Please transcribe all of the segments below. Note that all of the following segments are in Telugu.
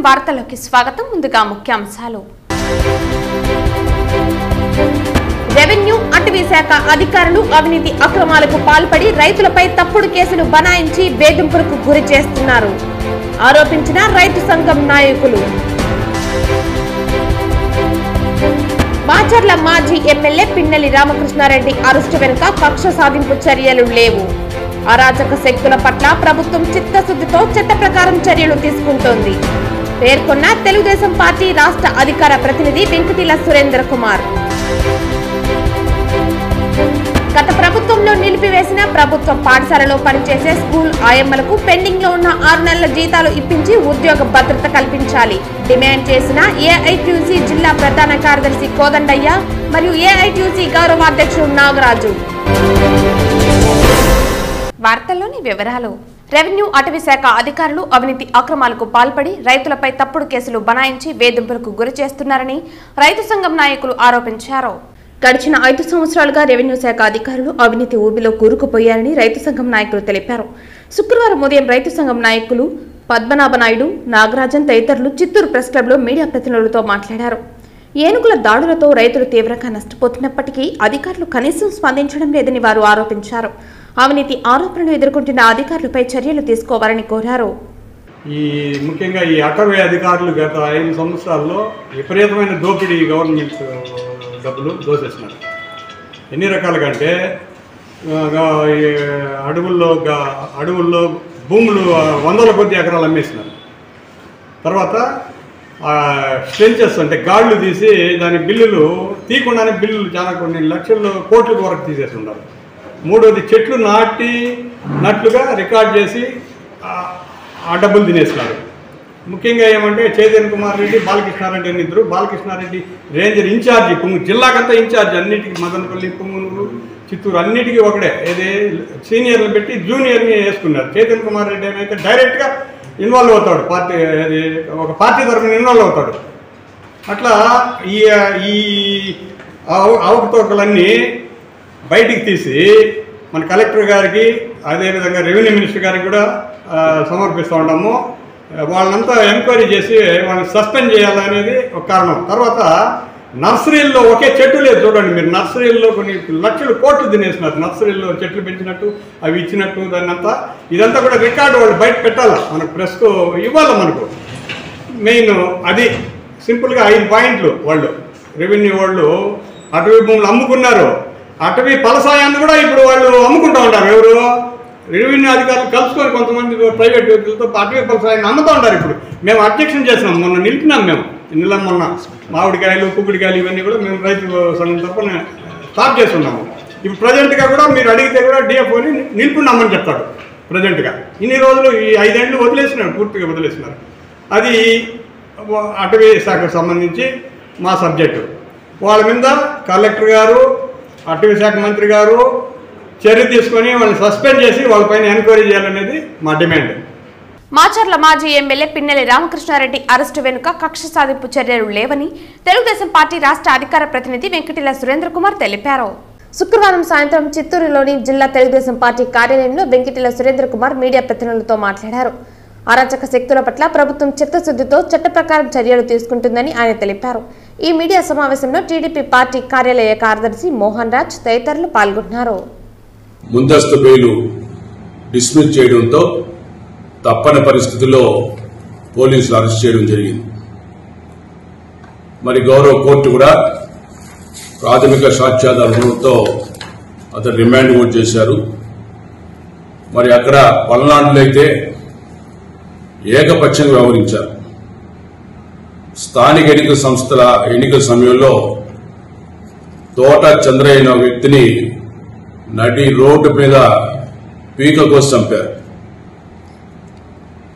వార్తలకు స్వాగతం. ముందుగా ముఖ్యాంశాలు. రెవెన్యూ అటవీ శాఖ అధికారులు అవినీతి అక్రమాలకు పాల్పడి రైతులపై తప్పుడు కేసులు బనాయించి వేధింపులకు గురి చేస్తున్నారు ఆరోపించిన రైతు సంఘం నాయకులు. మాచర్ల మాజీ ఎమ్మెల్యే పిన్నెల్లి రామకృష్ణారెడ్డి అరెస్టు వెనుక కక్ష సాధింపు చర్యలు లేవు. అరాచక శక్తుల పట్ల ప్రభుత్వం చిత్తశుద్ధితో చట్ట ప్రకారం చర్యలు తీసుకుంటోంది పేర్కొన్న తెలుగుదేశం పార్టీ రాష్ట్ర అధికార ప్రతినిధి వెంకటిల సురేంద్ర కుమార్. గత ప్రభుత్వంలో నిలిపివేసిన ప్రభుత్వ పాఠశాలలో పనిచేసే స్కూల్ ఆయమ్మలకు పెండింగ్ లో ఉన్న 6 నెలల జీతాలు ఇప్పించి ఉద్యోగ భద్రత కల్పించాలి డిమాండ్ చేసిన ఏఐటీయూసీ జిల్లా ప్రధాన కార్యదర్శి కోదండయ్య మరియు ఏఐటీయూసీ గౌరవాధ్యక్షుడు నాగరాజు. వార్తల్లోని వివరాలు. రెవెన్యూ అటవీ శాఖ అధికారులు అవినీతి అక్రమాలకు పాల్పడి రైతులపై తప్పుడు కేసులు బనాయించి వేధింపులకు గురి చేస్తున్నారని రైతు సంఘం నాయకులు ఆరోపించారు. గడిచిన 5 సంవత్సరాలుగా రెవెన్యూ శాఖ అధికారులు అవినీతి ఊబిలో కూరుకుపోయారని రైతు సంఘం నాయకులు తెలిపారు. శుక్రవారం ఉదయం రైతు సంఘం నాయకులు పద్మనాభ నాయుడు, నాగరాజన్ తదితరులు చిత్తూరు ప్రెస్ క్లబ్ లో మీడియా ప్రతినిధులతో మాట్లాడారు. ఏనుగుల దాడులతో రైతులు తీవ్రంగా నష్టపోతున్నప్పటికీ అధికారులు కనీసం స్పందించడం లేదని వారు ఆరోపించారు. అవినీతి ఆరోపణలు ఎదుర్కొంటున్న అధికారులపై చర్యలు తీసుకోవాలని కోరారు. ముఖ్యంగా ఈ అటవీ అధికారులు గత 5 సంవత్సరాల్లో విపరీతమైన దోపిడీ గవర్నమెంట్ డబ్బులు దోసేస్తున్నారు. ఎన్ని రకాలుగా అంటే అడవుల్లో భూములు 100ల కొద్ది ఎకరాలు అమ్మేస్తున్నారు. తర్వాత స్ట్రెంచెస్ అంటే గాళ్ళు తీసి దాని బిల్లులు తీయకుండానే బిల్లులు చాలా కొన్ని లక్షల కోట్ల వరకు తీసేస్తున్నారు. మూడోది చెట్లు నాటినట్లుగా రికార్డ్ చేసి ఆ డబ్బులు తినేస్తున్నారు. ముఖ్యంగా ఏమంటే చైతన్య కుమార్ రెడ్డి, బాలకృష్ణారెడ్డి అని ఇద్దరు. బాలకృష్ణారెడ్డి రేంజర్ ఇన్ఛార్జి, జిల్లాకంతా ఇన్ఛార్జి, అన్నిటికీ మదనపల్లి, పుంగనూరు, చిత్తూరు అన్నిటికీ ఒకటే. ఏది సీనియర్లు పెట్టి జూనియర్ని వేసుకున్నారు. చైతన్య కుమార్ రెడ్డి అని అయితే డైరెక్ట్గా ఇన్వాల్వ్ అవుతాడు, ఒక పార్టీ తరఫున ఇన్వాల్వ్ అవుతాడు. అట్లా ఈ అవకతవకలన్నీ బయటికి తీసి మన కలెక్టర్ గారికి, అదేవిధంగా రెవెన్యూ మినిస్టర్ గారికి కూడా సమర్పిస్తూ ఉంటాము. వాళ్ళంతా ఎంక్వైరీ చేసి వాళ్ళని సస్పెండ్ చేయాలనేది ఒక కారణం. తర్వాత నర్సరీల్లో ఒకే చెట్టు లేదు చూడండి మీరు. నర్సరీల్లో కొన్ని లక్షల కోట్లు తినేసినారు. నర్సరీల్లో చెట్లు పెంచినట్టు, అవి ఇచ్చినట్టు, దాన్ని అంతా ఇదంతా కూడా రికార్డు వాళ్ళు బయట పెట్టాలా, మనకు ప్రెస్కు ఇవ్వాలా. మనకు మెయిన్ అది సింపుల్గా 5 పాయింట్లు. వాళ్ళు రెవెన్యూ వాళ్ళు అటవీ భూములు అమ్ముకున్నారు. అటవీ ఫలసాయాన్ని కూడా ఇప్పుడు వాళ్ళు అమ్ముకుంటూ ఉంటారు. ఎవరు? రెవెన్యూ అధికారులు కలుసుకొని కొంతమంది ప్రైవేట్ వ్యక్తులతో అటవీ ఫలసాయాన్ని అమ్ముతూ ఉంటారు. ఇప్పుడు మేము అబ్జెక్షన్ చేసినాం, మొన్న నిలిపినాం. మేము మొన్న మామిడికాయలు, కుక్కుడికాయలు ఇవన్నీ కూడా మేము రైతు సంఘం తరఫున స్టాప్ చేస్తున్నాము. ఇప్పుడు ప్రజెంట్గా కూడా మీరు అడిగితే కూడా డిఎఫ్ఓని నిలుపున్నామని చెప్తాడు. ప్రజెంట్గా ఇన్ని రోజులు ఈ 5 ఏళ్ళు వదిలేసినారు, పూర్తిగా వదిలేసినారు. అది అటవీ శాఖకు సంబంధించి మా సబ్జెక్టు. వాళ్ళ మీద కలెక్టర్ గారు, అటవీ శాఖ మంత్రి గారు చర్య తీసుకొని వాళ్ళని సస్పెండ్ చేసి వాళ్ళపైన ఎంక్వైరీ చేయాలనేది మా డిమాండ్. మాచర్ల మాజీ ఎమ్మెల్యే పిన్నెల్లి రామకృష్ణారెడ్డి అరెస్టు వెనుక కక్ష సాధింపు చర్యలు లేవని తెలుగుదేశం పార్టీ రాష్ట్ర అధికార ప్రతినిధి వెంకటిల సురేంద్ర కుమార్ తెలిపారు. శుక్రవారం సాయంత్రం చిత్తూరులోని జిల్లా తెలుగుదేశం పార్టీ కార్యాలయంలో వెంకటిల సురేంద్ర కుమార్ మీడియా ప్రతినిధులతో మాట్లాడారు. అరాచక శక్తుల పట్ల ప్రభుత్వం చిత్తశుద్ధితో చట్ట ప్రకారం చర్యలు తీసుకుంటుందని ఆయన తెలిపారు. ఈ మీడియా సమావేశంలో టీడీపీ పార్టీ కార్యాలయ కార్యదర్శి మోహన్ రాజ్ తదితరులు పాల్గొన్నారు. ముందస్తు బెయిల్ డిస్మిస్ చేయడంతో తప్పని పరిస్థితుల్లో పోలీసులు అరెస్ట్ చేయడం జరిగింది. మరి గౌరవ కోర్టు కూడా ప్రాథమిక సాక్ష్యాధారంతో అతను రిమాండ్ కూడా చేశారు. మరి అక్కడ పల్నాడులో అయితే ఏకపక్షంగా వ్యవహరించారు. స్థానిక ఎన్నికల సంస్థల ఎన్నికల సమయంలో తోట చంద్రయ్య అనే వ్యక్తిని నడి రోడ్డు మీద పీక కోసి చంపారు.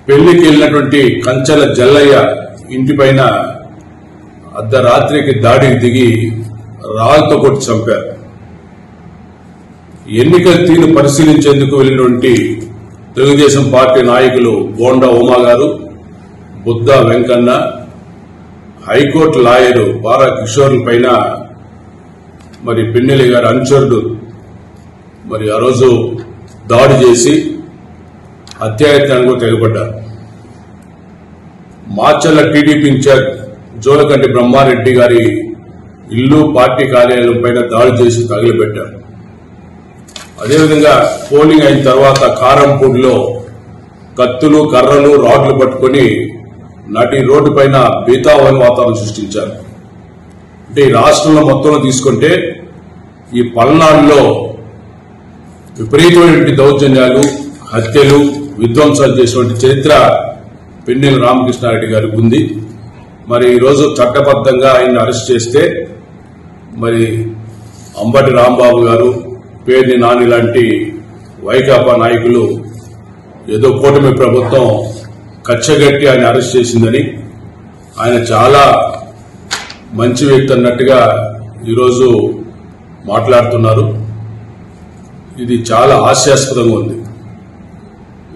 పెళ్లికి వెళ్లినటువంటి కంచెల జల్లయ్య ఇంటిపైన అర్ధరాత్రికి దాడికి దిగి రాళ్లతో కొట్టి చంపారు. ఎన్నికల తీరు పరిశీలించేందుకు వెళ్లినటువంటి తెలుగుదేశం పార్టీ నాయకులు బోండా ఉమా గారు, బుద్ధ వెంకన్న, హైకోర్టు లాయరు బారా కిషోర్ పైన మరి పిన్నెల్లి గారి అనుచరుడు మరి ఆ రోజు దాడి చేసి హత్యాయత్నానికి తెగబడ్డారు. మాచర్ల టీడీపీ ఇన్ఛార్జ్ జోలకంటి బ్రహ్మారెడ్డి గారి ఇల్లు, పార్టీ కార్యాలయం పైన దాడి చేసి తగిలిపెట్టారు. అదేవిధంగా పోలింగ్ అయిన తర్వాత కారంపూడిలో కత్తులు, కర్రలు, రాడ్లు పట్టుకుని నటి రోడ్డు పైన బీతావని వాతావరణం సృష్టించారు. అంటే ఈ రాష్ట్రంలో మొత్తంలో తీసుకుంటే ఈ పల్నాడులో విపరీతమైనటువంటి దౌర్జన్యాలు, హత్యలు, విధ్వంసాలు చేసినటువంటి చరిత్ర పిన్నెల రామకృష్ణారెడ్డి గారికి ఉంది. మరి ఈరోజు చట్టబద్ధంగా ఆయన్ని అరెస్ట్ చేస్తే మరి అంబటి రాంబాబు గారు, పేర్ని నాని లాంటి వైకాపా నాయకులు ఏదో కూటమి ప్రభుత్వం కచ్చగట్టి ఆయన అరెస్ట్ చేసిందని, ఆయన చాలా మంచి వ్యక్తి అన్నట్టుగా ఈరోజు మాట్లాడుతున్నారు. ఇది చాలా హాస్యాస్పదంగా ఉంది.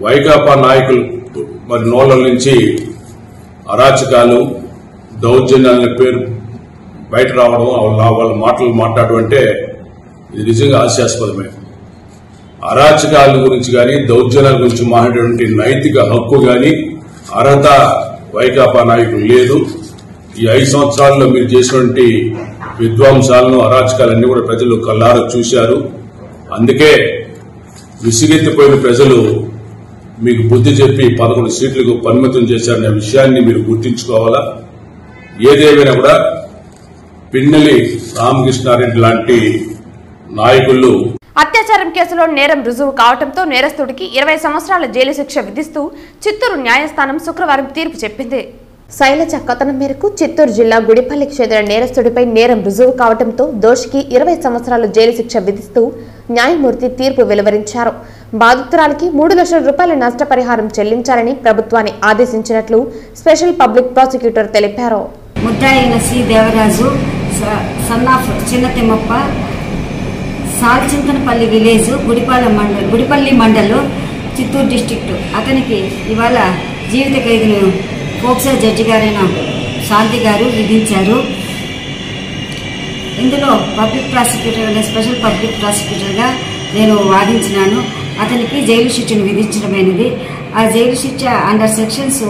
వైకాపా నాయకులు మరి నోళ్ళ నుంచి అరాచకాలు, దౌర్జన్యాల పేరు బయట రావడం, వాళ్ళ మాటలు మాట్లాడడం అంటే ఇది నిజంగా హాస్యాస్పదమే. అరాచకాల గురించి కానీ, దౌర్జన్యాల గురించి మాట్లాడేటువంటి నైతిక హక్కు కానీ, అర్హత వైకాపా నాయకులు లేదు. ఈ 5 సంవత్సరాల్లో మీరు చేసినటువంటి విధ్వంసాలను, అరాచకాలన్నీ కూడా ప్రజలు కళ్ళారా చూశారు. అందుకే విసిగెత్తిపోయిన ప్రజలు మీకు బుద్ధి చెప్పి 11 సీట్లకు పరిమితం చేశారనే విషయాన్ని మీరు గుర్తించుకోవాలా. ఏదేమైనా కూడా పిన్నెలి రామకృష్ణారెడ్డి లాంటి నాయకులు అత్యాచారం కేసులో నేరం రుజువు కావడంతో నేరస్తుడికి 20 సంవత్సరాల జైలు శిక్ష విధిస్తూ చిత్తూరు న్యాయస్థానం శుక్రవారం తీర్పు చెప్పింది. శైలజ కథనం మేరకు చిత్తూరు జిల్లా గుడిపల్లికి చెందిన నేరస్తుడిపై నేరం రుజువు కావడంతో దోషికి 20 సంవత్సరాల జైలు శిక్ష విధిస్తూ న్యాయమూర్తి తీర్పు వెలువరించారు. బాధితురాలికి 3 లక్షల రూపాయల నష్టపరిహారం చెల్లించాలని ప్రభుత్వాన్ని ఆదేశించినట్లు స్పెషల్ పబ్లిక్ ప్రాసిక్యూటర్ తెలిపారు. ముద్దాయిన సి దేవరాజు, సన్నాఫ్ చిన్న తిమ్మప్ప, సాల్చింతనపల్లి విలేజ్, గుడిపల్లి మండలం, చిత్తూరు డిస్టిక్ట్. అతనికి ఇవాళ జీవిత ఖైదును పోక్సో జడ్జి గారైన శాంతి గారు విధించారు. ఇందులో పబ్లిక్ ప్రాసిక్యూటర్, స్పెషల్ పబ్లిక్ ప్రాసిక్యూటర్గా నేను వాదించినాను. అతనికి జైలు శిక్షను విధించడమైనది. ఆ జైలు శిక్ష under sections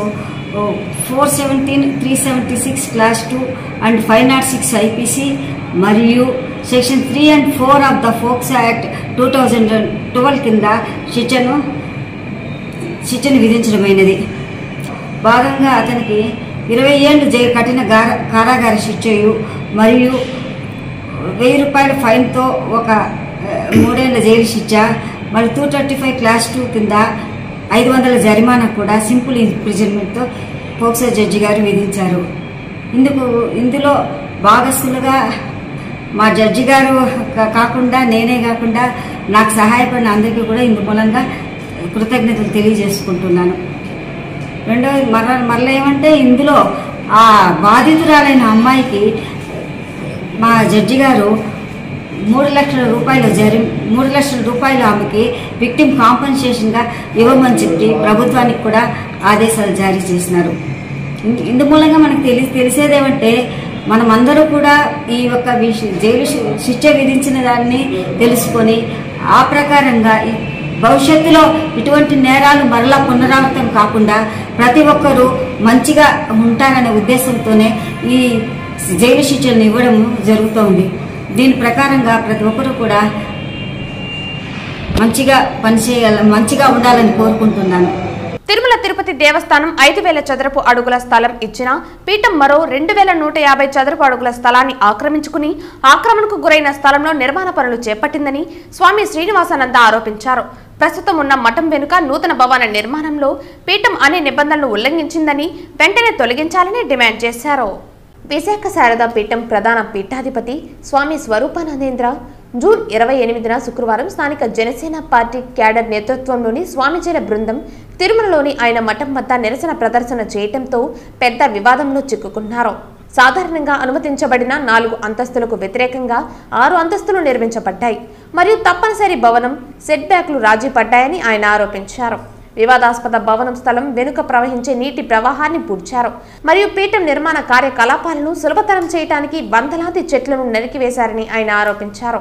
417, 376 clause 2 and 506 IPC మరియు section 3 and 4 of the POCSO act 2012 కింద శిక్షను విధించడమైనది. భాగంగా అతనికి 20 ఏళ్లు కఠిన కారాగార శిక్షయు మరియు 1000 రూపాయల ఫైన్తో ఒక 3 ఏళ్ల జైలు శిక్ష మరియు 235 క్లాస్ 2 కింద 500 జరిమానా కూడా సింపుల్ ఇంప్రిజన్మెంట్తో పోక్సో జడ్జి గారు విధించారు. ఇందులో భాగస్థులుగా మా జడ్జి గారు కాకుండా, నేనే కాకుండా నాకు సహాయపడిన అందరికీ కూడా ఇందు మూలంగా కృతజ్ఞతలు తెలియజేసుకుంటున్నాను. రెండవది మరలా ఏమంటే, ఇందులో ఆ బాధితురాలైన అమ్మాయికి మా జడ్జి గారు 3 లక్షల రూపాయలు ఆమెకి విక్టిమ్ కాంపన్సేషన్గా ఇవ్వమని చెప్పి ప్రభుత్వానికి కూడా ఆదేశాలు జారీ చేసినారు. ఇందు మూలంగా మనకు తెలిసేదేమంటే, మనమందరూ కూడా ఈ యొక్క జైలు శిక్ష విధించిన దాన్ని తెలుసుకొని ఆ ప్రకారంగా భవిష్యత్తులో ఇటువంటి నేరాలు మరలా పునరావృతం కాకుండా ప్రతి ఒక్కరూ మంచిగా ఉంటారనే ఉద్దేశంతోనే ఈ జైలు శిక్షలను ఇవ్వడం జరుగుతోంది. దీని ప్రకారంగా ప్రతి ఒక్కరూ కూడా మంచిగా ఉండాలని కోరుకుంటున్నాను. తిరుమల తిరుపతి దేవస్థానం 5000 చదరపు అడుగుల స్థలం ఇచ్చినా పీఠం మరో 2150 చదరపు అడుగుల స్థలాన్ని ఆక్రమించుకుని ఆక్రమణకు గురైన స్థలంలో నిర్మాణ పనులు చేపట్టిందని స్వామి శ్రీనివాసానంద ఆరోపించారు. ప్రస్తుతం ఉన్న మఠం వెనుక నూతన భవన నిర్మాణంలో పీఠం అనే నిబంధనలు ఉల్లంఘించిందని వెంటనే తొలగించాలని డిమాండ్ చేశారు. విశాఖ శారదా పీఠం ప్రధాన పీఠాధిపతి స్వామి స్వరూపానందేంద్ర జూన్ 28న శుక్రవారం స్థానిక జనసేన పార్టీ క్యాడర్ నేతృత్వంలోని స్వామిజీల బృందం తిరుమలలోని ఆయన మఠం వద్ద నిరసన ప్రదర్శన చేయడంతో పెద్ద వివాదంలో చిక్కుకున్నారు. సాధారణంగా అనుమతించబడిన 4 అంతస్తులకు వ్యతిరేకంగా 6 అంతస్తులు నిర్మించబడ్డాయి మరియు తప్పనిసరి భవనం సెట్ బ్యాక్లు రాజీ పడ్డాయని ఆయన ఆరోపించారు. వివాదాస్పద భవనం స్థలం వెనుక ప్రవహించే నీటి ప్రవాహాన్ని పూడ్చారు మరియు పీఠం నిర్మాణ కార్యకలాపాలను సులభతరం చేయడానికి వందలాది చెట్లను నరికివేశారని ఆయన ఆరోపించారు.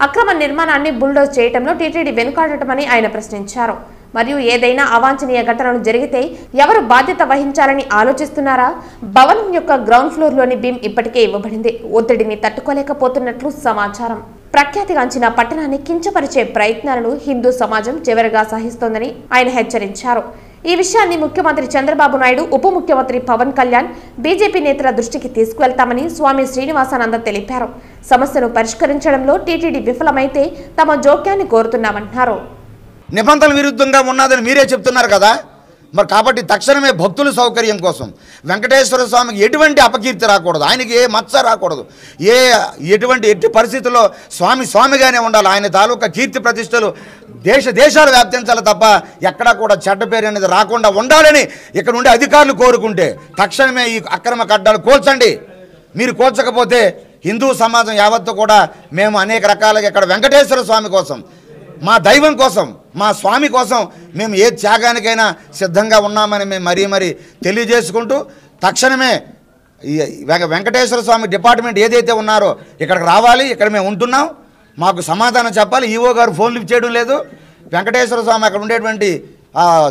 అక్రమ నిర్మాణాన్ని బుల్డోజ్ చేయడంలో టీటీడీ వెనుకాడటమని ఆయన ప్రశ్నించారు. మరియు ఏదైనా అవాంఛనీయ ఘటనలు జరిగితే ఎవరు బాధ్యత వహించాలని ఆలోచిస్తున్నారా? భవనం యొక్క గ్రౌండ్ ఫ్లోర్లోని బీమ్ ఇప్పటికే ఇవ్వబడింది. ఒత్తిడిని తట్టుకోలేకపోతున్నట్లు సమాచారం. ప్రఖ్యాతిగాంచిన పట్టణాన్ని కించపరిచే ప్రయత్నాలను హిందూ సమాజం చివరిగా సహిస్తోందని ఆయన హెచ్చరించారు. ఈ విషయాన్ని ముఖ్యమంత్రి చంద్రబాబు నాయుడు, ఉప ముఖ్యమంత్రి పవన్ కళ్యాణ్, బీజేపీ నేతల దృష్టికి తీసుకువెళ్తామని స్వామి శ్రీనివాసానంద తెలిపారు. సమస్యను పరిష్కరించడంలో టీటీడీ విఫలమైతే తమ జోక్యాన్ని కోరుతున్నామన్నారు. నిబంధనల విరుద్ధంగా ఉన్నదని మీరే చెప్తున్నారు కదా, మరి కాబట్టి తక్షణమే భక్తుల సౌకర్యం కోసం వెంకటేశ్వర స్వామికి ఎటువంటి అపకీర్తి రాకూడదు, ఆయనకి ఏ మచ్చ రాకూడదు, ఎట్టి పరిస్థితుల్లో స్వామిగానే ఉండాలి. ఆయన తాలూకా కీర్తి ప్రతిష్టలు దేశాలు వ్యాప్తించాలి తప్ప ఎక్కడా కూడా చెడ్డ పేరు అనేది రాకుండా ఉండాలని ఇక్కడ ఉండే అధికారులు కోరుకుంటే తక్షణమే ఈ అక్రమ కట్టడాలు కూల్చండి. మీరు కూల్చకపోతే హిందూ సమాజం యావత్తు కూడా మేము అనేక రకాలుగా ఇక్కడ వెంకటేశ్వర స్వామి కోసం, మా దైవం కోసం, మా స్వామి కోసం మేము ఏ త్యాగానికైనా సిద్ధంగా ఉన్నామని మేము మరీ తెలియజేసుకుంటూ తక్షణమే వెంకటేశ్వర స్వామి డిపార్ట్మెంట్ ఏదైతే ఉన్నారో ఇక్కడికి రావాలి. ఇక్కడ మేము ఉంటున్నాం, మాకు సమాధానం చెప్పాలి. ఈవో గారు ఫోన్ లిఫ్ట్ చేయడం లేదు, వెంకటేశ్వర స్వామి అక్కడ ఉండేటువంటి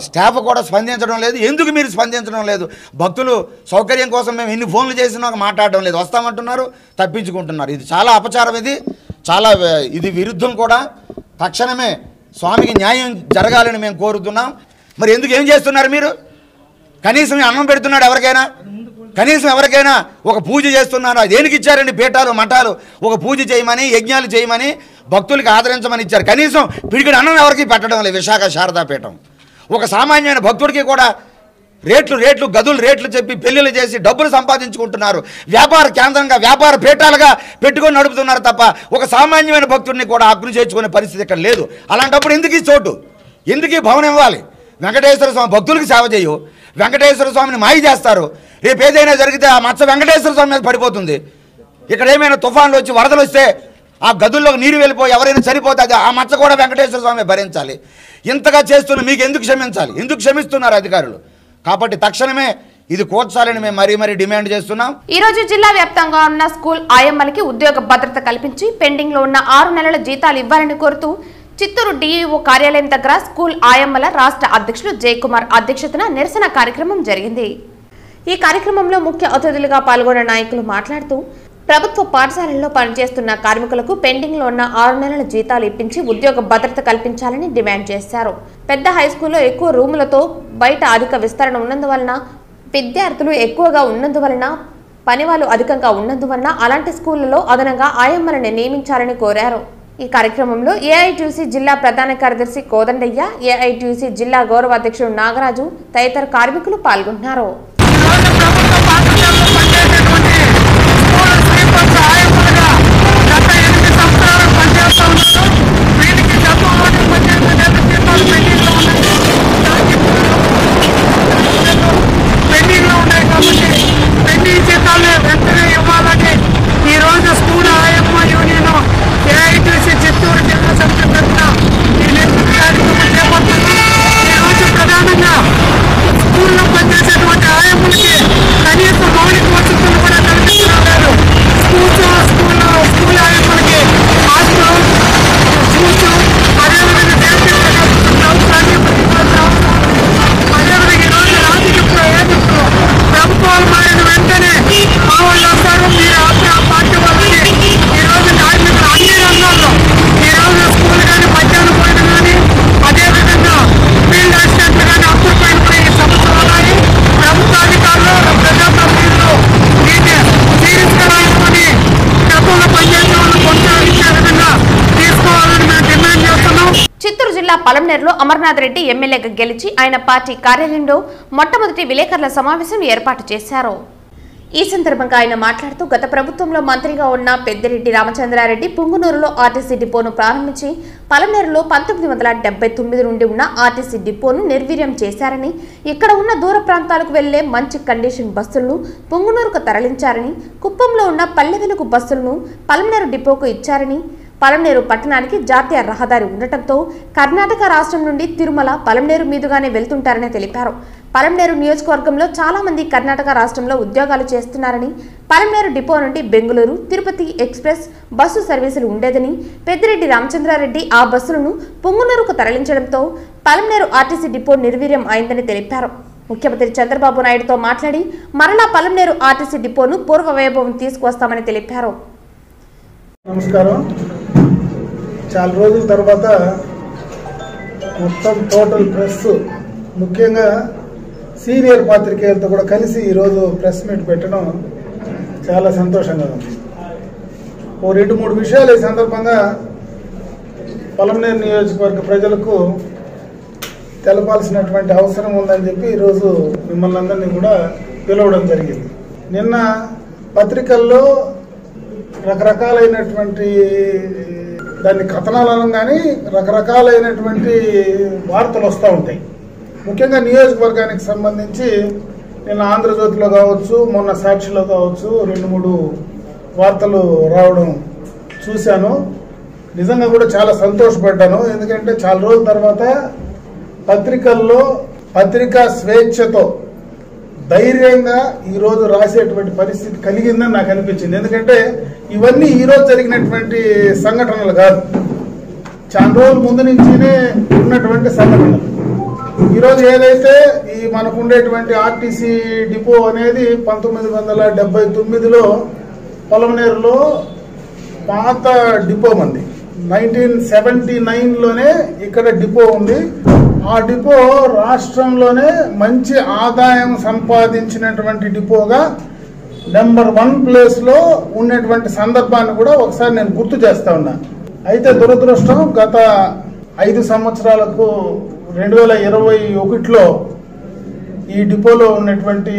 స్టాఫ్ కూడా స్పందించడం లేదు. ఎందుకు మీరు స్పందించడం లేదు? భక్తులు సౌకర్యం కోసం మేము ఎన్ని ఫోన్లు చేసినా మాట్లాడడం లేదు, వస్తామంటున్నారు, తప్పించుకుంటున్నారు. ఇది చాలా అపచారం, ఇది విరుద్ధం కూడా. తక్షణమే స్వామికి న్యాయం జరగాలని మేము కోరుతున్నాం. మరి ఎందుకు ఏం చేస్తున్నారు మీరు? కనీసం అన్నం పెడుతున్నాడు ఎవరికైనా? కనీసం ఎవరికైనా ఒక పూజ చేస్తున్నారా? దేనికి ఇచ్చారండి? పీఠాలు మఠాలు ఒక పూజ చేయమని, యజ్ఞాలు చేయమని, భక్తులకి ఆదరించమని ఇచ్చారు. కనీసం పిడికిడి అన్నం ఎవరికి పెట్టడం లేదు. విశాఖ శారదాపీఠం ఒక సామాన్యమైన భక్తుడికి కూడా రేట్లు గదులు రేట్లు చెప్పి పెళ్లిళ్ళు చేసి డబ్బులు సంపాదించుకుంటున్నారు. వ్యాపార కేంద్రంగా, వ్యాపార పీఠాలుగా పెట్టుకొని నడుపుతున్నారు తప్ప ఒక సామాన్యమైన భక్తుడిని కూడా అగ్ని చేర్చుకునే పరిస్థితి ఇక్కడ లేదు. అలాంటప్పుడు ఎందుకు ఈ చోటు, ఎందుకు ఈ భవనం ఇవ్వాలి? వెంకటేశ్వర స్వామి భక్తులకు సేవ చేయు, వెంకటేశ్వర స్వామిని మాయ చేస్తారు. రేపు ఏదైనా జరిగితే ఆ మచ్చ వెంకటేశ్వర స్వామి మీద పడిపోతుంది. ఇక్కడ ఏమైనా తుఫాన్లు వచ్చి వరదలు వస్తే ఆ గదుల్లోకి నీరు వెళ్ళిపోయి ఎవరైనా చనిపోతే ఆ మచ్చ కూడా వెంకటేశ్వర స్వామి భరించాలి. ఇంతగా చేస్తున్న మీకు ఎందుకు క్షమించాలి? ఎందుకు క్షమిస్తున్నారు అధికారులు? కాబట్టి తక్షణమే ఇది కూర్చాలని మేము మరీ డిమాండ్ చేస్తున్నాం. ఈ రోజు జిల్లా వ్యాప్తంగా ఉన్న స్కూల్ ఆయమ్మలకి ఉద్యోగ భద్రత కల్పించి పెండింగ్ లో ఉన్న 6 నెలల జీతాలు ఇవ్వాలని కోరుతూ చిత్తూరు డిఈఓ కార్యాలయం దగ్గర స్కూల్ ఆయమ్మల రాష్ట్ర అధ్యక్షులు జయకుమార్ అధ్యక్షతన నిరసన కార్యక్రమం జరిగింది. ఈ కార్యక్రమంలో ముఖ్య అతిథులుగా పాల్గొన్న నాయకులు మాట్లాడుతూ ప్రభుత్వ పాఠశాలల్లో పనిచేస్తున్న కార్మికులకు పెండింగ్ లో ఉన్న 6 నెలల జీతాలు ఇప్పించి ఉద్యోగ భద్రత కల్పించాలని డిమాండ్ చేశారు. పెద్ద హైస్కూల్లో ఎక్కువ రూములతో బయట అధిక విస్తరణ ఉన్నందువలన, విద్యార్థులు ఎక్కువగా ఉన్నందువలన, పనివాళ్ళు అధికంగా ఉన్నందువలన అలాంటి స్కూళ్లలో అదనంగా ఆయమ్మలను నియమించాలని కోరారు. ఈ కార్యక్రమంలో ఏఐటీయూసీ జిల్లా ప్రధాన కార్యదర్శి కోదండయ్య, ఏఐటీయూసీ జిల్లా గౌరవ అధ్యక్షుడు నాగరాజు తదితర కార్మికులు పాల్గొన్నారు. పలంనేరులో అమర్నాథ్ రెడ్డి ఎమ్మెల్యేగా గెలిచి ఆయన పార్టీ కార్యాలయంలో మొట్టమొదటి విలేకరుల సమావేశం ఏర్పాటు చేశారు. ఈ సందర్భంగా ఆయన మాట్లాడుతూ గత ప్రభుత్వంలో మంత్రిగా ఉన్న పెద్దిరెడ్డి రామచంద్రారెడ్డి పుంగునూరులో ఆర్టీసీ డిపోను ప్రారంభించి పలంనేరులో 1979 నుండి ఉన్న ఆర్టీసీ డిపోను నిర్వీర్యం చేశారని, ఇక్కడ ఉన్న దూర ప్రాంతాలకు వెళ్లే మంచి కండిషన్ బస్సులను పుంగునూరుకు తరలించారని, కుప్పంలో ఉన్న పల్లె వెలుగు బస్సులను పలంనేరు డిపోకు ఇచ్చారని, పలమనేరు పట్టణానికి జాతీయ రహదారి ఉండటంతో కర్ణాటక రాష్ట్రం నుండి తిరుమల పలమనేరు మీదుగానే వెళ్తుంటారని తెలిపారు. పలమనేరు నియోజకవర్గంలో చాలా మంది కర్ణాటక రాష్ట్రంలో ఉద్యోగాలు చేస్తున్నారని, పలమనేరు డిపో నుండి బెంగళూరు, తిరుపతి ఎక్స్ప్రెస్ బస్సు సర్వీసులు ఉండేదని, పెద్దిరెడ్డి రామచంద్రారెడ్డి ఆ బస్సులను పుంగనూరుకు తరలించడంతో పలమనేరు ఆర్టీసీ డిపో నిర్వీర్యం అయిందని తెలిపారు. ముఖ్యమంత్రి చంద్రబాబు నాయుడుతో మాట్లాడి మరలా పలమనేరు ఆర్టీసీ డిపోను పూర్వ వైభవం తీసుకువస్తామని తెలిపారు. నమస్కారం. చాలా రోజుల తర్వాత మొత్తం టోటల్ ప్రెస్, ముఖ్యంగా సీనియర్ పాత్రికేయులతో కూడా కలిసి ఈరోజు ప్రెస్ మీట్ పెట్టడం చాలా సంతోషంగా ఉంది. ఓ 2-3 విషయాలు ఈ సందర్భంగా పలమనేరు నియోజకవర్గ ప్రజలకు తెలపాల్సినటువంటి అవసరం ఉందని చెప్పి ఈరోజు మిమ్మల్ని అందరినీ కూడా పిలవడం జరిగింది. నిన్న పత్రికల్లో రకరకాలైనటువంటి దాన్ని కథనాలను కానీ రకరకాలైనటువంటి వార్తలు వస్తూ ఉంటాయి. ముఖ్యంగా నియోజకవర్గానికి సంబంధించి నిన్న ఆంధ్రజ్యోతిలో కావచ్చు, మొన్న సాక్షిలో కావచ్చు 2-3 వార్తలు రావడం చూశాను. నిజంగా కూడా చాలా సంతోషపడ్డాను. ఎందుకంటే చాలా రోజుల తర్వాత పత్రికల్లో పత్రికా స్వేచ్ఛతో ధైర్యంగా ఈరోజు రాసేటువంటి పరిస్థితి కలిగిందని నాకు అనిపించింది. ఎందుకంటే ఇవన్నీ ఈరోజు జరిగినటువంటి సంఘటనలు కాదు, చాలా రోజుల ముందు నుంచినే ఉన్నటువంటి సంఘటనలు. ఈరోజు ఏదైతే ఈ మనకు ఉండేటువంటి ఆర్టీసీ డిపో అనేది 1979లో పలమనేరులో పాత డిపో మంది, 1979లోనే ఇక్కడ డిపో ఉంది. ఆ డిపో రాష్ట్రంలోనే మంచి ఆదాయం సంపాదించినటువంటి డిపోగా నెంబర్ 1 ప్లేస్లో ఉన్నటువంటి సందర్భాన్ని కూడా ఒకసారి నేను గుర్తు చేస్తా ఉన్నా. అయితే దురదృష్టం, గత 5 సంవత్సరాలకు 2021లో ఈ డిపోలో ఉన్నటువంటి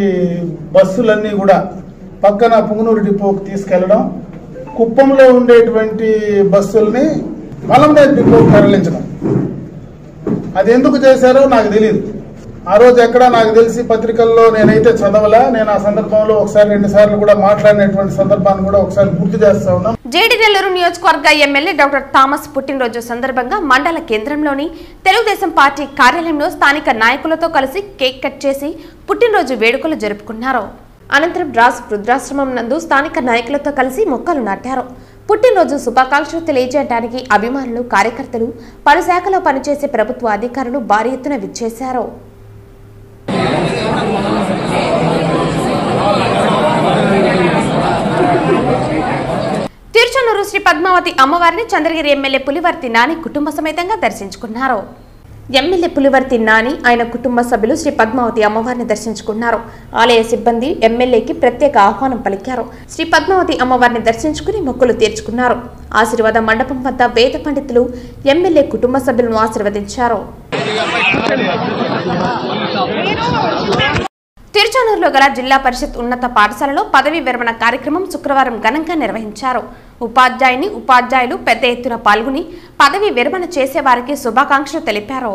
బస్సులన్నీ కూడా పక్కన పుంగనూరు డిపోకి తీసుకెళ్లడం, కుప్పంలో ఉండేటువంటి బస్సుల్ని పలమనేరు డిపోకి తరలించడం. అది ఎందుకు చేశారో నాకు తెలియదు. ఆ రోజు ఎక్కడ నాకు తెలిసి పత్రికల్లో నేనైతే చదవలా. నేను ఆ సందర్భంలో ఒకసారి 2 సార్లు కూడా మాట్లాడినటువంటి సందర్భాన్ని కూడా ఒకసారి గుర్తు చేస్తా ఉన్నాం. జేడీ నెల్లూరు నియోజకవర్గ ఎమ్మెల్యే డాక్టర్ థామస్ పుట్టినరోజు సందర్భంగా మండల కేంద్రంలోని తెలుగుదేశం పార్టీ కార్యాలయంలో స్థానిక నాయకులతో కలిసి కేక్ కట్ చేసి పుట్టినరోజు వేడుకలు జరుపుకున్నారు. అనంతరం రాజ్ వృద్ధాశ్రమం నందు స్థానిక నాయకులతో కలిసి మొక్కలు నాటారు. పుట్టినరోజు శుభాకాంక్షలు తెలియజేయడానికి అభిమానులు, కార్యకర్తలు, పలు శాఖలో పనిచేసే ప్రభుత్వ అధికారులు భారీ ఎత్తున విచ్చేశారు. తిరుచానూరు శ్రీ పద్మావతి అమ్మవారిని చంద్రగిరి ఎమ్మెల్యే పులివర్తి నాని కుటుంబ సమేతంగా దర్శించుకున్నారు. ఎమ్మెల్యే పులివర్తి నాని, ఆయన కుటుంబ సభ్యులు శ్రీ పద్మావతి అమ్మవారిని దర్శించుకున్నారు. ఆలయ సిబ్బంది ఎమ్మెల్యేకి ప్రత్యేక ఆహ్వానం పలికారు. శ్రీ పద్మావతి అమ్మవారిని దర్శించుకుని మొక్కులు తీర్చుకున్నారు. ఆశీర్వాద మండపం వద్ద వేద పండితులు ఎమ్మెల్యే కుటుంబ సభ్యులను ఆశీర్వదించారు. తిరుచానూరులో గల జిల్లా పరిషత్ ఉన్నత పాఠశాలలో పదవీ విరమణ కార్యక్రమం శుక్రవారం ఘనంగా నిర్వహించారు. ఉపాధ్యాయులు పెద్ద ఎత్తున పాల్గొని పదవీ విరమణ చేసే వారికి శుభాకాంక్షలు తెలిపారు.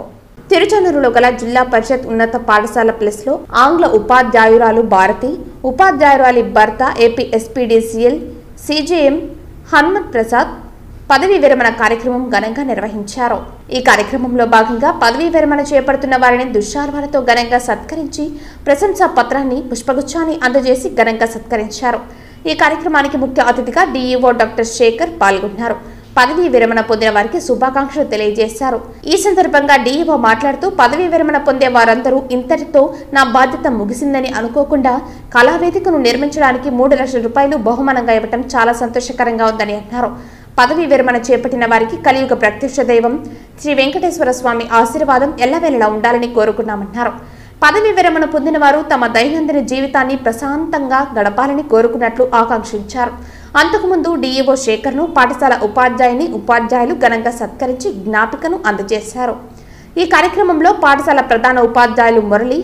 తిరుచానూరులో గల జిల్లా పరిషత్ ఉన్నత పాఠశాల ప్లస్లో ఆంగ్ల ఉపాధ్యాయురాలు భారతి, ఉపాధ్యాయురాలి భర్త AP SPDCL CJM Hanumat Prasad పదవీ విరమణ కార్యక్రమం ఘనంగా నిర్వహించారు. ఈ కార్యక్రమంలో భాగంగా పదవీ విరమణ చేపడుతున్న వారిని దుశ్శాల్వాలతో ఘనంగా సత్కరించి ప్రశంసా పత్రాన్ని, పుష్పగుచ్చాన్ని అందజేసి ఘనంగా సత్కరించారు. ఈ కార్యక్రమానికి ముఖ్య అతిథిగా డీఈఓ డాక్టర్ శేఖర్ పాల్గొన్నారు. పదవీ విరమణ పొందిన వారికి శుభాకాంక్షలు తెలియజేశారు. ఈ సందర్భంగా డీఈఓ మాట్లాడుతూ పదవీ విరమణ పొందే వారందరూ ఇంతటితో నా బాధ్యత ముగిసిందని అనుకోకుండా కళావేదికను నిర్మించడానికి 3 లక్షల రూపాయలు బహుమానంగా ఇవ్వడం చాలా సంతోషకరంగా ఉందని అన్నారు. పదవీ విరమణ చేపట్టిన వారికి కలియుగ ప్రత్యక్ష దైవం శ్రీ వెంకటేశ్వర స్వామి ఆశీర్వాదం ఎల్లవేళలా ఉండాలని కోరుకున్నామన్నారు. పదవీ విరమణ పొందిన వారు తమ దైనందిన జీవితాన్ని ప్రశాంతంగా గడపాలని కోరుకున్నట్లు ఆకాంక్షించారు. అంతకుముందు డీఈఓ శేఖర్ను పాఠశాల ఉపాధ్యాయులు ఘనంగా సత్కరించి జ్ఞాపికను అందజేశారు. ఈ కార్యక్రమంలో పాఠశాల ప్రధాన ఉపాధ్యాయులు మురళి,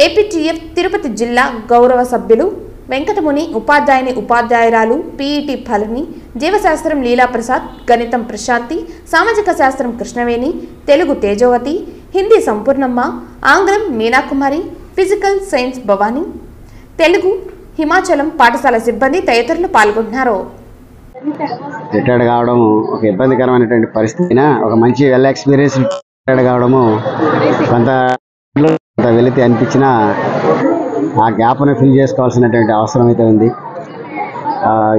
ఏపీటీఎఫ్ తిరుపతి జిల్లా గౌరవ సభ్యులు వెంకటముని, ఉపాధ్యాయురాలు పీఈటీ ఫలని, జీవశాస్త్రం లీలాప్రసాద్, గణితం ప్రశాంతి, సామాజిక శాస్త్రం కృష్ణవేణి, తెలుగు తేజవతి, హిందీ సంపూర్ణమ్మ, ఆంగ్లం మీనాకుమారి, ఫిజికల్ సైన్స్ భవానీ, తెలుగు హిమాచలం పాఠశాల సిబ్బంది తదితరులు పాల్గొన్నారు. రిటైర్డ్ కావడం ఒక ఇబ్బందికరమైనటువంటి పరిస్థితి అయినా ఒక మంచి వెల్ ఎక్స్పీరియన్స్ రిటైర్డ్ కావడము కొంత వెలితి అనిపించినా ఆ గ్యాప్ను ఫిల్ చేసుకోవాల్సినటువంటి అవసరం అయితే ఉంది.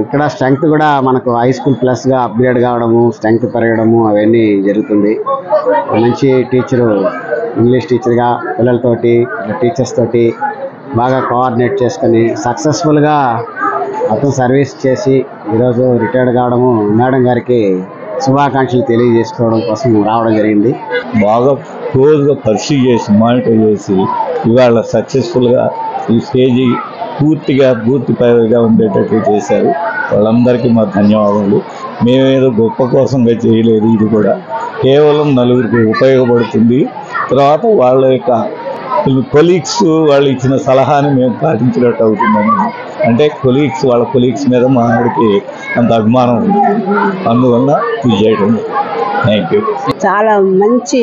ఇక్కడ స్ట్రెంగ్త్ కూడా మనకు హై స్కూల్ ప్లస్గా అప్గ్రేడ్ కావడము, స్ట్రెంగ్త్ పెరగడము అవన్నీ జరుగుతుంది. మంచి టీచరు, ఇంగ్లీష్ టీచర్గా పిల్లలతోటి టీచర్స్ తోటి బాగా కోఆర్డినేట్ చేసుకొని సక్సెస్ఫుల్గా అతను సర్వీస్ చేసి ఈరోజు రిటైర్డ్ కావడము మేడం గారికి శుభాకాంక్షలు తెలియజేసుకోవడం కోసం రావడం జరిగింది. బాగా క్లోజ్గా పర్సూ చేసి మానిటర్ చేసి ఇవాళ సక్సెస్ఫుల్గా ఈ స్టేజీ పూర్తి పైగా ఉండేటట్టు చేశారు. వాళ్ళందరికీ మా ధన్యవాదాలు. మేమేదో గొప్ప కోసంగా చేయలేదు, ఇది కూడా కేవలం నలుగురికి ఉపయోగపడుతుంది. తర్వాత వాళ్ళ యొక్క కొలీగ్స్ వాళ్ళు ఇచ్చిన సలహాని మేము పాటించినట్టు అవుతుందని, అంటే వాళ్ళ కొలీగ్స్ మీద మా ఆవిడకి అంత అభిమానం ఉంది, అందువల్ల ఇది చేయడం. Thank you. చాలా మంచి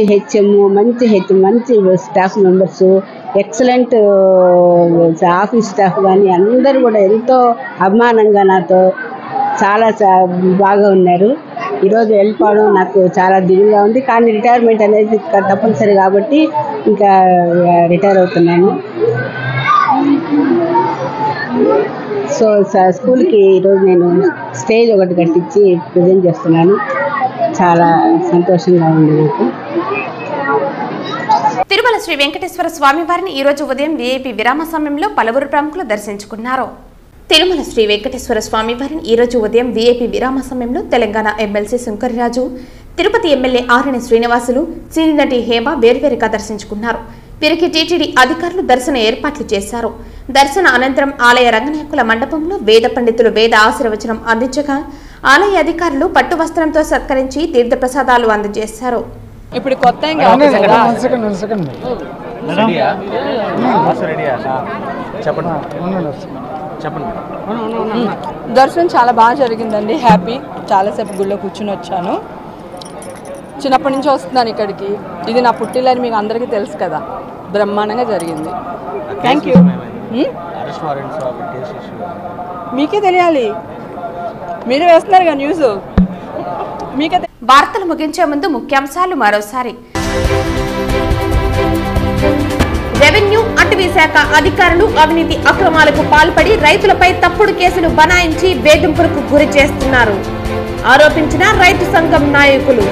మంచి staff members, excellent office staff కానీ అందరూ కూడా ఎంతో అభిమానంగా నాతో చాలా బాగా ఉన్నారు. ఈరోజు వెళ్ళిపోవడం నాకు చాలా దిగులుగా ఉంది, కానీ రిటైర్మెంట్ అనేది తప్పనిసరి కాబట్టి ఇంకా రిటైర్ అవుతున్నాను. సో స్కూల్కి ఈరోజు నేను స్టేజ్ ఒకటి కట్టించి ప్రజెంట్ చేస్తున్నాను. చాలా సంతోషంగా ఉంది నాకు. తిరుమల శ్రీ వెంకటేశ్వర స్వామి వారిని ఈ రోజు ఉదయం వీఐపీ విరామ సమయంలో పలువురు ప్రముఖులు దర్శించుకున్నారు. తిరుమల శ్రీ వెంకటేశ్వర స్వామి వారిని ఈ రోజు ఉదయం వీఐపీ విరామ సమయంలో తెలంగాణ ఎమ్మెల్సీ శంకర్రాజు, తిరుపతి ఎమ్మెల్యే ఆరణి శ్రీనివాసులు, సినీ నటి హేమ వేర్వేరుగా దర్శించుకున్నారు. వీరికి టీటీడీ అధికారులు దర్శన ఏర్పాట్లు చేశారు. దర్శన అనంతరం ఆలయ రంగనాయకుల మండపంలో వేద పండితులు వేద ఆశీర్వచనం అందించగా ఆలయ అధికారులు పట్టు వస్త్రంతో సత్కరించి తీర్థప్రసాదాలు అందజేశారు. ఇప్పుడు కొత్త దర్శనం చాలా బాగా జరిగిందండి. హ్యాపీ. చాలాసేపు గుళ్ళో కూర్చుని వచ్చాను. చిన్నప్పటి నుంచి వస్తున్నాను ఇక్కడికి. ఇది నా పుట్టిల్లని మీకు అందరికీ తెలుసు కదా. బ్రహ్మాండంగా జరిగింది. Thank you. మీకే తెలియాలి, మీరు వేస్తున్నారుగా న్యూస్. మీకే. వార్తలు ముగించే ముందు ముఖ్యాంశాలు మరోసారి. రెవెన్యూ అటవీ శాఖ అధికారులు అవినీతి అక్రమాలకు పాల్పడి రైతులపై తప్పుడు కేసులు బనాయించి వేధింపులకు గురి చేస్తున్నారు ఆరోపించిన రైతు సంఘం నాయకులు.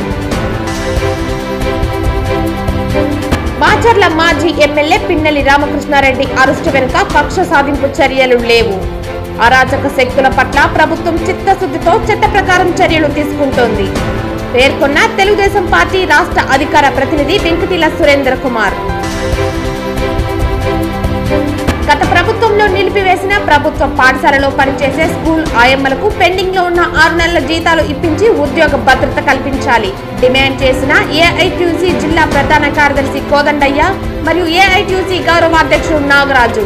మాచర్ల మాజీ ఎమ్మెల్యే పిన్నెల్లి రామకృష్ణారెడ్డి అరెస్టు వెనుక కక్ష సాధింపు చర్యలు లేవు. అరాచక శక్తుల పట్ల ప్రభుత్వం చిత్తశుద్ధితో చట్ట ప్రకారం చర్యలు తీసుకుంటోంది పేర్కొన్న తెలుగుదేశం పార్టీ రాష్ట్ర అధికార ప్రతినిధి వెంకటిల సురేంద్ర కుమార్. గత ప్రభుత్వంలో నిలిపివేసిన ప్రభుత్వ పాఠశాలలో పనిచేసే స్కూల్ ఆయమ్మలకు పెండింగ్ లో ఉన్న 6 నెలల జీతాలు ఇప్పించి ఉద్యోగ భద్రత కల్పించాలి డిమాండ్ చేసిన ఏఐటీయూసీ జిల్లా ప్రధాన కార్యదర్శి కోదండయ్య మరియు ఏఐటీయూసీ గౌరవాధ్యక్షుడు నాగరాజు.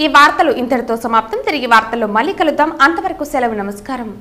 ఈ వార్తలు ఇంతటితో సమాప్తం. తిరిగి వార్తల్లో మళ్ళీ కలుద్దాం. అంతవరకు సెలవు. నమస్కారం.